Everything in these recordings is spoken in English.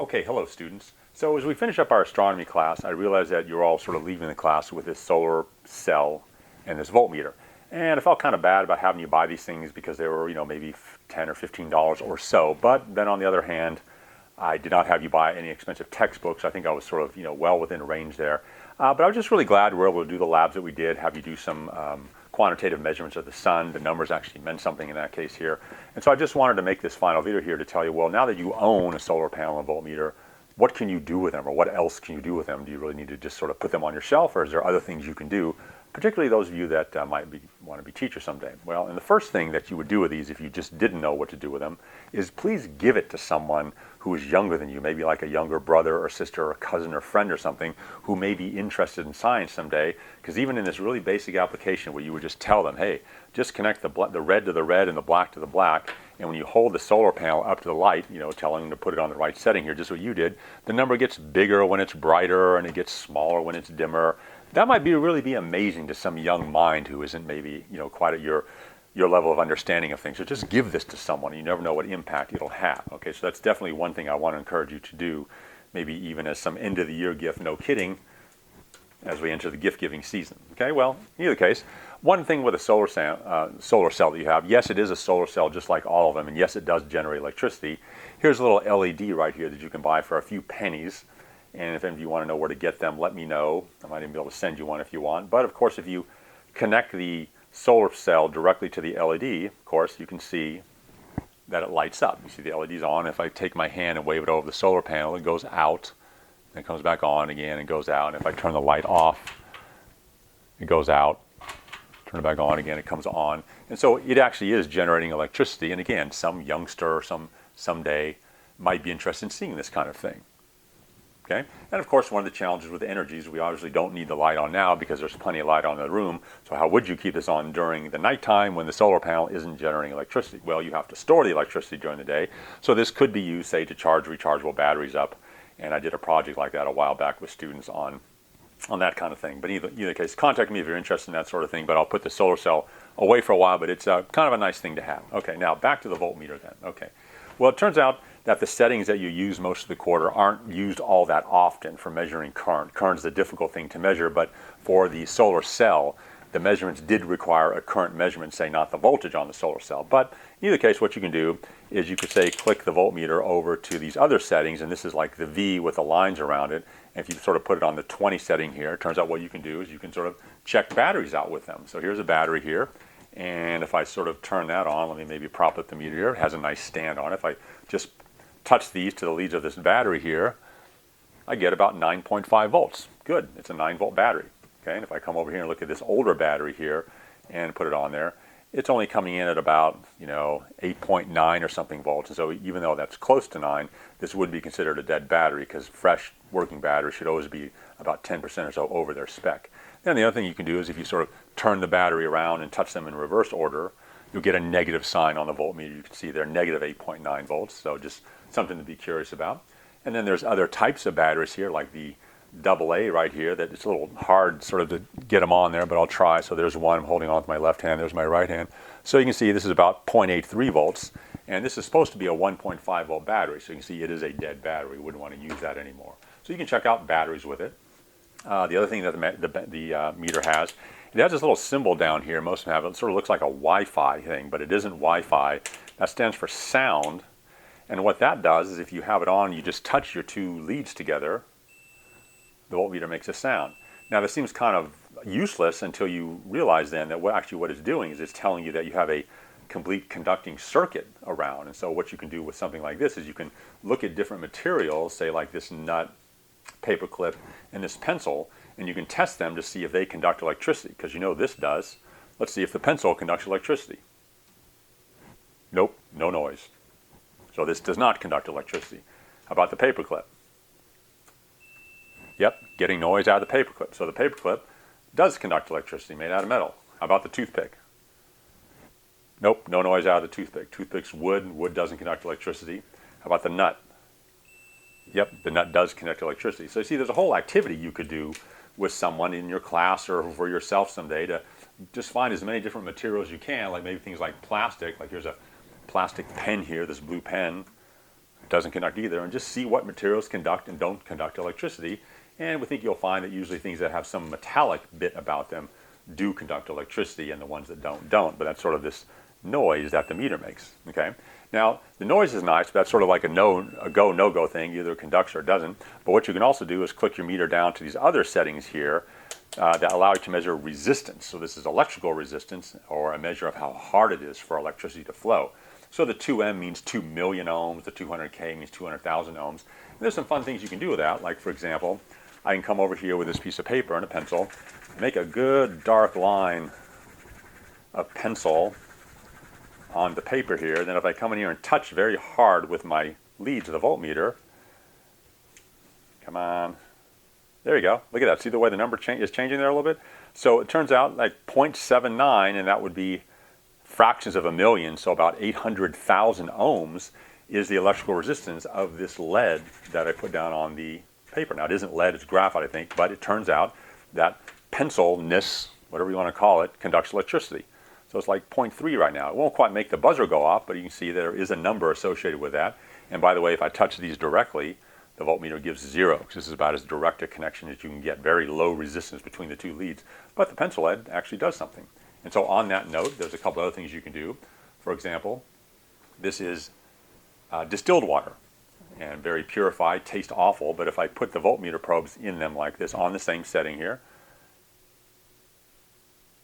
Okay, hello students. So as we finish up our astronomy class, I realized that you're all sort of leaving the class with this solar cell and this voltmeter. And I felt kind of bad about having you buy these things because they were, maybe $10 or $15 or so. But then on the other hand, I did not have you buy any expensive textbooks. I think I was sort of, well within range there. But I was just really glad we were able to do the labs that we did, have you do some quantitative measurements of the sun. The numbers actually meant something in that case here. And so I just wanted to make this final video here to tell you, well, now that you own a solar panel and voltmeter, what can you do with them, or what else can you do with them? Do you really need to just sort of put them on your shelf, or is there other things you can do, particularly those of you that want to be teachers someday? Well, and the first thing that you would do with these, if you just didn't know what to do with them, is please give it to someone who is younger than you, maybe like a younger brother or sister or cousin or friend or something, who may be interested in science someday. Because even in this really basic application where you would just tell them, hey, just connect the red to the red and the black to the black, and when you hold the solar panel up to the light, telling them to put it on the right setting here, just what you did, the number gets bigger when it's brighter and it gets smaller when it's dimmer. That might really be amazing to some young mind who isn't maybe, quite at your level of understanding of things. So just give this to someone. You never know what impact it'll have. Okay, so that's definitely one thing I want to encourage you to do, maybe even as some end of the year gift, no kidding, as we enter the gift giving season. Okay, well, in either case, one thing with a solar cell that you have, yes, it is a solar cell just like all of them, and yes, it does generate electricity. Here's a little LED right here that you can buy for a few pennies. And if any of you want to know where to get them, let me know. I might even be able to send you one if you want. But of course, if you connect the solar cell directly to the LED, of course, you can see that it lights up. You see the LED's on. If I take my hand and wave it over the solar panel, it goes out, and it comes back on again and goes out. And if I turn the light off, it goes out. Turn it back on again, it comes on. And so it actually is generating electricity. And again, some youngster or someday might be interested in seeing this kind of thing. Okay? And of course, one of the challenges with energy is we obviously don't need the light on now because there's plenty of light on in the room. So how would you keep this on during the nighttime when the solar panel isn't generating electricity? Well, you have to store the electricity during the day. So this could be used, say, to charge rechargeable batteries up. And I did a project like that a while back with students on that kind of thing. But either case, contact me if you're interested in that sort of thing. But I'll put the solar cell away for a while, but it's kind of a nice thing to have. Okay, now back to the voltmeter then. Okay. Well, it turns out that the settings that you use most of the quarter aren't used all that often for measuring current. Current is a difficult thing to measure, but for the solar cell, the measurements did require a current measurement, say not the voltage on the solar cell. But in either case, what you can do is you could say click the voltmeter over to these other settings, and this is like the V with the lines around it. And if you sort of put it on the 20 setting here, it turns out what you can do is you can sort of check batteries out with them. So here's a battery here. And if I sort of turn that on, let me maybe prop up the meter here. It has a nice stand on it. If I just touch these to the leads of this battery here, I get about 9.5 volts. Good, it's a 9-volt battery. Okay, and if I come over here and look at this older battery here and put it on there, it's only coming in at about 8.9 or something volts. And so even though that's close to 9, this would be considered a dead battery because fresh working batteries should always be about 10% or so over their spec. And the other thing you can do is if you sort of turn the battery around and touch them in reverse order, you'll get a negative sign on the voltmeter. You can see they're negative 8.9 volts, so just something to be curious about. And then there's other types of batteries here, like the AA right here, that it's a little hard sort of to get them on there, but I'll try. So there's one I'm holding on with my left hand, there's my right hand. So you can see this is about 0.83 volts, and this is supposed to be a 1.5 volt battery. So you can see it is a dead battery. We wouldn't want to use that anymore. So you can check out batteries with it. The other thing that the meter has, it has this little symbol down here. Most of them have it. It sort of looks like a Wi-Fi thing, but it isn't Wi-Fi. That stands for sound. And what that does is if you have it on, you just touch your two leads together, the voltmeter makes a sound. Now this seems kind of useless until you realize then that what it's doing is it's telling you that you have a complete conducting circuit around. And so what you can do with something like this is you can look at different materials, say like this nut, paper clip, and this pencil, and you can test them to see if they conduct electricity, because this does. Let's see if the pencil conducts electricity. Nope, no noise. So this does not conduct electricity. How about the paper clip? Yep, getting noise out of the paper clip. So the paper clip does conduct electricity, made out of metal. How about the toothpick? Nope, no noise out of the toothpick. Toothpick's wood. Wood doesn't conduct electricity. How about the nut? Yep, the nut does conduct electricity. So you see, there's a whole activity you could do with someone in your class or for yourself someday to just find as many different materials as you can, like maybe things like plastic. Like here's a plastic pen here, this blue pen. doesn't conduct either, and just see what materials conduct and don't conduct electricity. And we think you'll find that usually things that have some metallic bit about them do conduct electricity, and the ones that don't. But that's sort of this noise that the meter makes. Okay. Now the noise is nice, but that's sort of like a go no go thing. Either it conducts or it doesn't. But what you can also do is click your meter down to these other settings here that allow you to measure resistance. So this is electrical resistance, or a measure of how hard it is for electricity to flow. So the 2M means 2 million ohms. The 200K means 200,000 ohms. And there's some fun things you can do with that. Like, for example, I can come over here with this piece of paper and a pencil, make a good dark line of pencil on the paper here. Then if I come in here and touch very hard with my leads of the voltmeter, come on, there you go. Look at that. See the way the number is changing there a little bit? So it turns out like 0.79, and that would be fractions of a million, so about 800,000 ohms is the electrical resistance of this lead that I put down on the paper. Now it isn't lead, it's graphite I think, but it turns out that pencilness, whatever you want to call it, conducts electricity. So it's like 0.3 right now. It won't quite make the buzzer go off, but you can see there is a number associated with that. And by the way, if I touch these directly, the voltmeter gives 0, because this is about as direct a connection as you can get, very low resistance between the two leads. But the pencil lead actually does something. And so on that note, there's a couple other things you can do. For example, this is distilled water, and very purified, tastes awful, but if I put the voltmeter probes in them like this on the same setting here,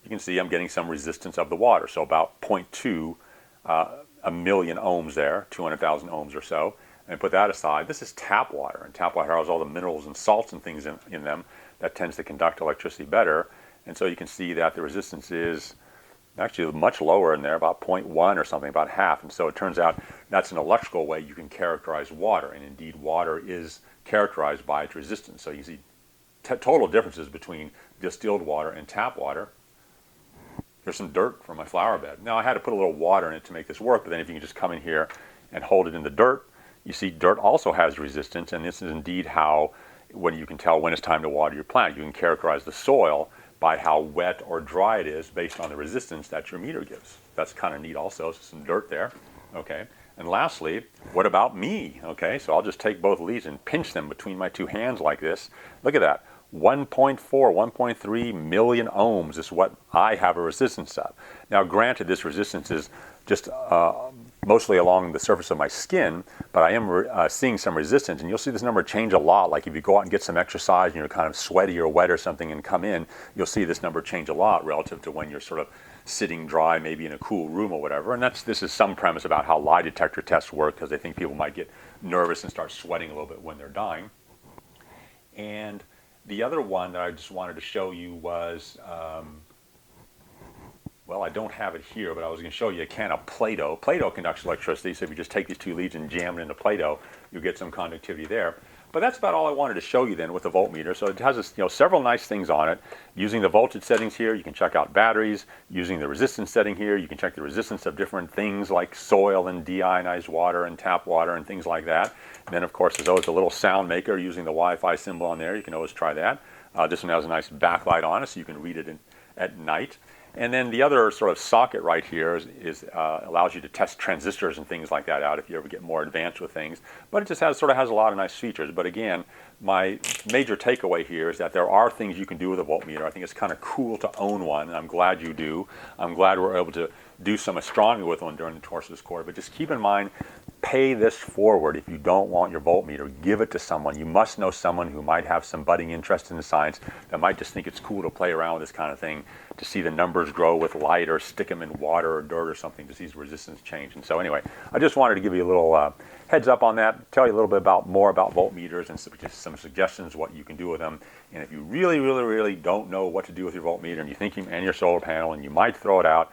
you can see I'm getting some resistance of the water. So about 0.2, a million ohms there, 200,000 ohms or so. And put that aside, this is tap water, and tap water has all the minerals and salts and things in them that tends to conduct electricity better. And so you can see that the resistance is actually much lower in there, about 0.1 or something, about half. And so it turns out that's an electrical way you can characterize water. And indeed, water is characterized by its resistance. So you see total differences between distilled water and tap water. There's some dirt from my flower bed. Now I had to put a little water in it to make this work, but then if you can just come in here and hold it in the dirt, you see dirt also has resistance. And this is indeed how, when you can tell when it's time to water your plant, you can characterize the soil by how wet or dry it is based on the resistance that your meter gives. That's kind of neat also, so some dirt there. Okay, and lastly, what about me? Okay, so I'll just take both leads and pinch them between my two hands like this. Look at that, 1.4, 1.3 million ohms is what I have a resistance of. Now granted, this resistance is just mostly along the surface of my skin, but I am seeing some resistance, and you'll see this number change a lot. Like if you go out and get some exercise and you're kind of sweaty or wet or something and come in, you'll see this number change a lot relative to when you're sort of sitting dry, maybe in a cool room or whatever. And this is some premise about how lie detector tests work, because they think people might get nervous and start sweating a little bit when they're dying. And the other one that I just wanted to show you was, well, I don't have it here, but I was going to show you a can of Play-Doh. Play-Doh conducts electricity, so if you just take these two leads and jam it into Play-Doh, you'll get some conductivity there. But that's about all I wanted to show you then with the voltmeter. So it has several nice things on it. Using the voltage settings here, you can check out batteries. Using the resistance setting here, you can check the resistance of different things like soil and deionized water and tap water and things like that. And then, of course, there's always a little sound maker using the Wi-Fi symbol on there. You can always try that. This one has a nice backlight on it, so you can read it at night. And then the other sort of socket right here allows you to test transistors and things like that out if you ever get more advanced with things. But it just has a lot of nice features. But again, my major takeaway here is that there are things you can do with a voltmeter. I think it's kind of cool to own one, and I'm glad you do. I'm glad we're able to do some astronomy with one during the course of this course. But just keep in mind, pay this forward. If you don't want your voltmeter, give it to someone. You must know someone who might have some budding interest in the science, that might just think it's cool to play around with this kind of thing, to see the numbers grow with light, or stick them in water or dirt or something to see resistance change. And so anyway, I just wanted to give you a little heads up on that, tell you a little bit more about voltmeters and some suggestions what you can do with them. And if you really don't know what to do with your voltmeter, and you think and your solar panel, and you might throw it out,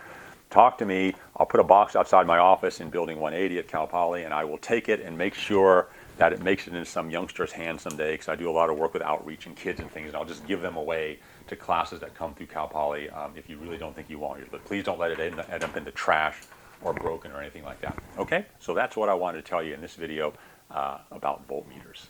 talk to me. I'll put a box outside my office in Building 180 at Cal Poly, and I will take it and make sure that it makes it into some youngster's hands someday, because I do a lot of work with outreach and kids and things, and I'll just give them away to classes that come through Cal Poly if you really don't think you want yours. But please don't let it end up in the trash or broken or anything like that. Okay, so that's what I wanted to tell you in this video about voltmeters.